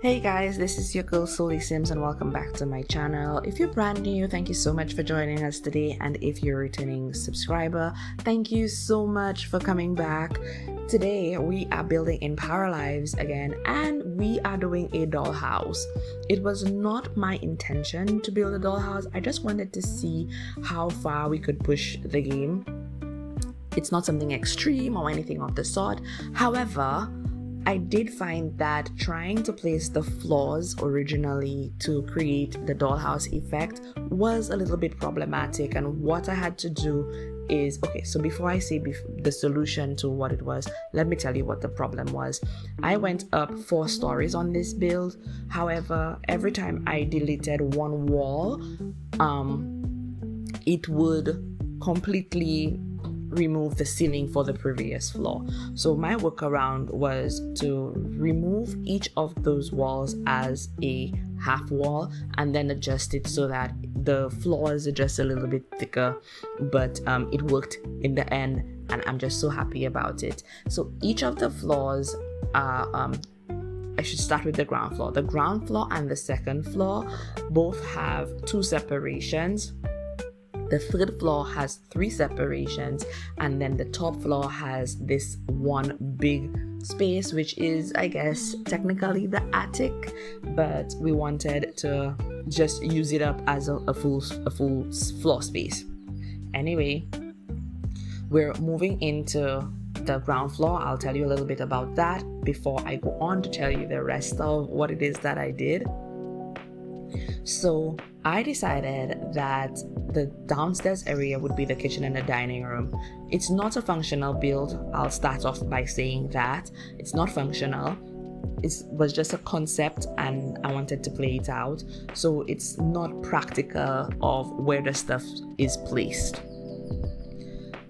Hey guys, this is your girl SolieSims and welcome back to my channel. If you're brand new, thank you so much for joining us today, and if you're a returning subscriber, thank you so much for coming back. Today we are building in Paralives again, and we are doing a dollhouse. It was not my intention to build a dollhouse. I just wanted to see how far we could push the game. It's not something extreme or anything of the sort. However, I did find that trying to place the floors originally to create the dollhouse effect was a little bit problematic, and what I had to do is, so before I say the solution to what it was, let me tell you what the problem was. I went up 4 stories on this build. However, every time I deleted one wall, it would completely remove the ceiling for the previous floor. So my workaround was to remove each of those walls as a half wall and then adjust it so that the floors are just a little bit thicker, but it worked in the end, and I'm just so happy about it. So each of the floors are I should start with the ground floor. The ground floor and the second floor both have 2 separations. The third floor has 3 separations, and then the top floor has this one big space, which is, I guess, technically the attic, but we wanted to just use it up as a full floor space. Anyway, we're moving into the ground floor. I'll tell you a little bit about that before I go on to tell you the rest of what it is that I did. So I decided that the downstairs area would be the kitchen and the dining room. It's not a functional build. I'll start off by saying that it's not functional. It was just a concept and I wanted to play it out. So it's not practical of where the stuff is placed.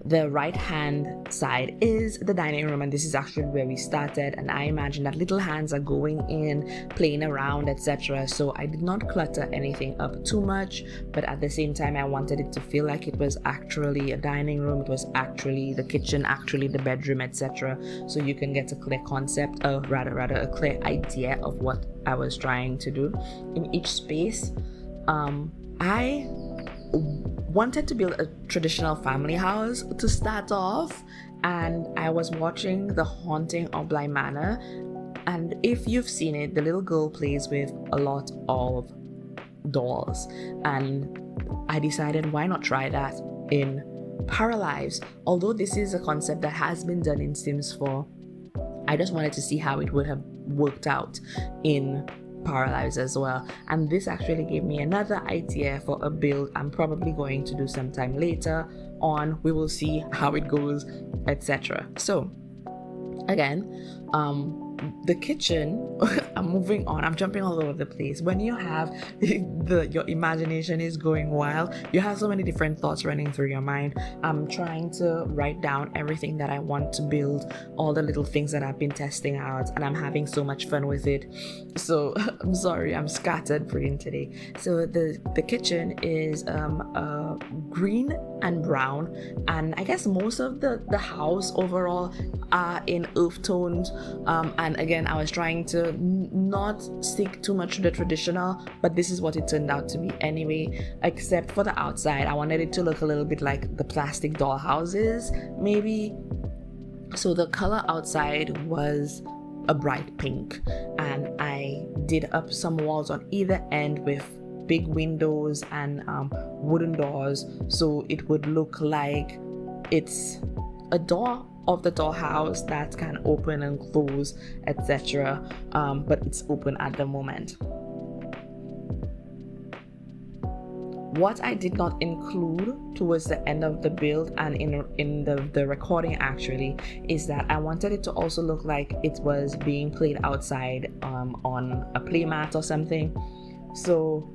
The right hand side is the dining room, and this is actually where we started, and I imagine that little hands are going in, playing around, etc. So I did not clutter anything up too much, but at the same time I wanted it to feel like it was actually a dining room, it was actually the kitchen, actually the bedroom, etc. So you can get a clear concept, rather a clear idea of what I was trying to do in each space. I wanted to build a traditional family house to start off, and I was watching The Haunting of Bly Manor, and if you've seen it, the little girl plays with a lot of dolls, and I decided why not try that in Paralives. Although this is a concept that has been done in Sims 4, I just wanted to see how it would have worked out in Paralives as well, and this actually gave me another idea for a build I'm probably going to do sometime later on. We will see how it goes, etc. So again, the kitchen, I'm moving on, I'm jumping all over the place. When you have your imagination is going wild, you have so many different thoughts running through your mind. I'm trying to write down everything that I want to build, all the little things that I've been testing out, and I'm having so much fun with it. So I'm sorry, I'm scattered brain today. So the kitchen is green and brown, and I guess most of the house overall are in earth tones, and again, I was trying to not stick too much to the traditional, but this is what it turned out to be anyway, except for the outside. I wanted it to look a little bit like the plastic doll houses, maybe. So the color outside was a bright pink, and I did up some walls on either end with big windows and wooden doors, so it would look like it's a door of the dollhouse that can open and close, etc. But it's open at the moment. What I did not include towards the end of the build and in the recording actually is that I wanted it to also look like it was being played outside on a playmat or something. So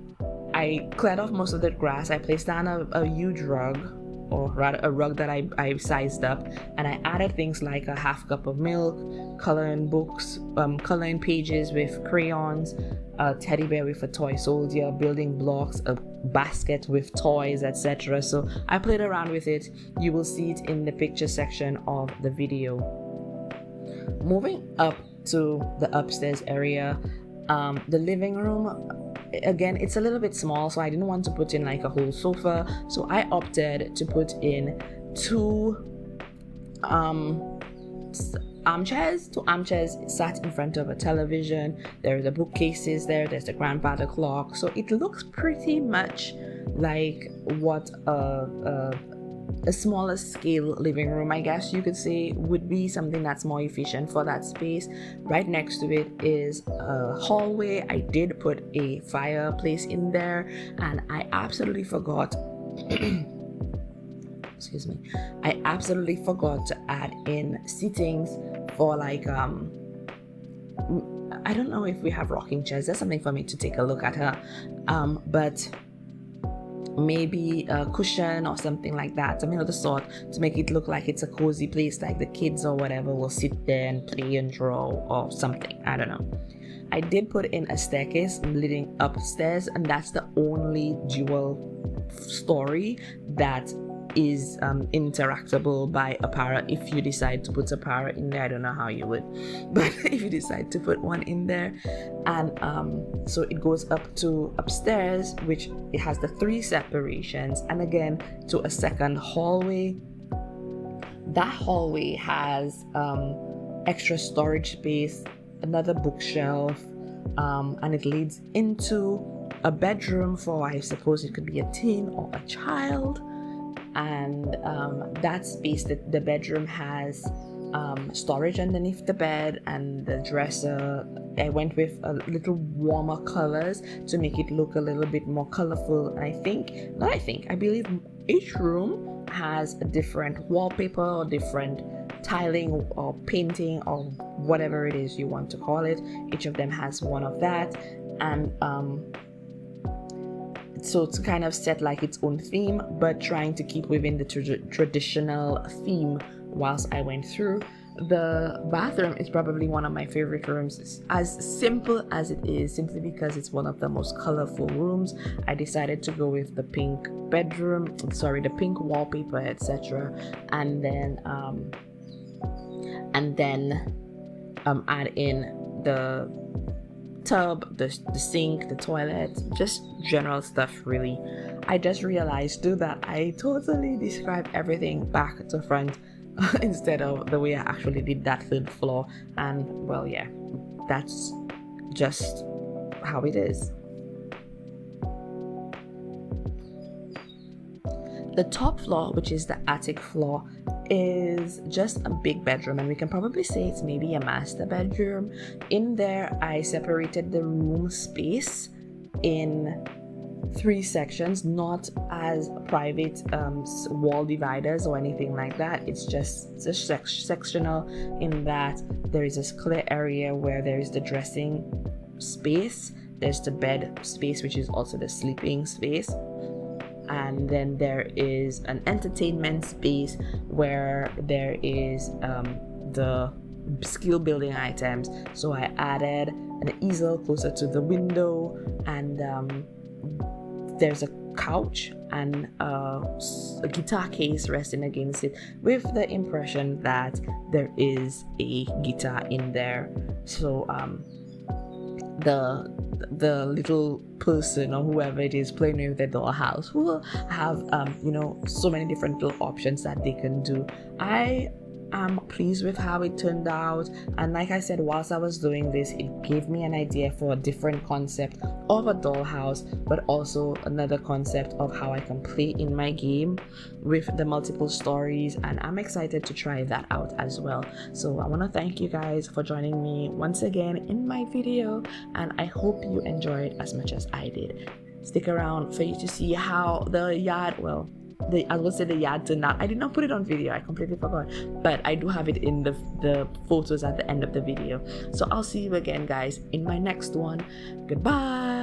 I cleared off most of the grass. I placed down a huge rug, or rather a rug that I sized up, and I added things like a half cup of milk, coloring books, coloring pages with crayons, a teddy bear with a toy soldier, building blocks, a basket with toys, etc. So I played around with it. You will see it in the picture section of the video. Moving up to the upstairs area, The living room, again, it's a little bit small, so I didn't want to put in like a whole sofa, so I opted to put in two armchairs sat in front of a television. There are the bookcases there's the grandfather clock, so it looks pretty much like what a smaller scale living room, I guess you could say, would be something that's more efficient for that space. Right next to it is a hallway. I did put a fireplace in there, and I absolutely forgot excuse me, I absolutely forgot to add in seatings for like I don't know if we have rocking chairs. That's something for me to take a look at but maybe a cushion or something like that, something of the sort, to make it look like it's a cozy place, like the kids or whatever will sit there and play and draw or something. I don't know. I did put in a staircase leading upstairs, and that's the only dual story that is interactable by a para. If you decide to put a para in there, I don't know how you would, but if you decide to put one in there, and so it goes up to upstairs, which it has the 3 separations, and again to a second hallway. That hallway has extra storage space, another bookshelf, and it leads into a bedroom for, I suppose it could be a teen or a child. And that space, that the bedroom has storage underneath the bed and the dresser. I went with a little warmer colors to make it look a little bit more colorful. And I believe each room has a different wallpaper or different tiling or painting or whatever it is you want to call it. Each of them has one of that, and so to kind of set like its own theme, but trying to keep within the traditional theme whilst I went through. The bathroom is probably one of my favorite rooms, as simple as it is, simply because it's one of the most colorful rooms. I decided to go with the pink the pink wallpaper, etc., and then add in the tub, the sink, the toilet, just general stuff really. I just realized too that I totally described everything back to front instead of the way I actually did that 3rd floor, and well, yeah, that's just how it is. The top floor, which is the attic floor, is just a big bedroom, and we can probably say it's maybe a master bedroom. In there, I separated the room space in 3 sections, not as private wall dividers or anything like that. It's just sectional, in that there is this clear area where there is the dressing space, there's the bed space, which is also the sleeping space, and then there is an entertainment space where there is the skill building items. So I added an easel closer to the window, and there's a couch and a guitar case resting against it, with the impression that there is a guitar in there. So the little person or whoever it is playing with the dollhouse will have so many different little options that they can do. I am pleased with how it turned out, and like I said, whilst I was doing this, it gave me an idea for a different concept of a dollhouse, but also another concept of how I can play in my game with the multiple stories, and I'm excited to try that out as well. So I want to thank you guys for joining me once again in my video, and I hope you enjoyed as much as I did. Stick around for you to see how the yard, I would say the yard turned out. I did not put it on video, I completely forgot, but I do have it in the photos at the end of the video. So I'll see you again, guys, in my next one. Goodbye.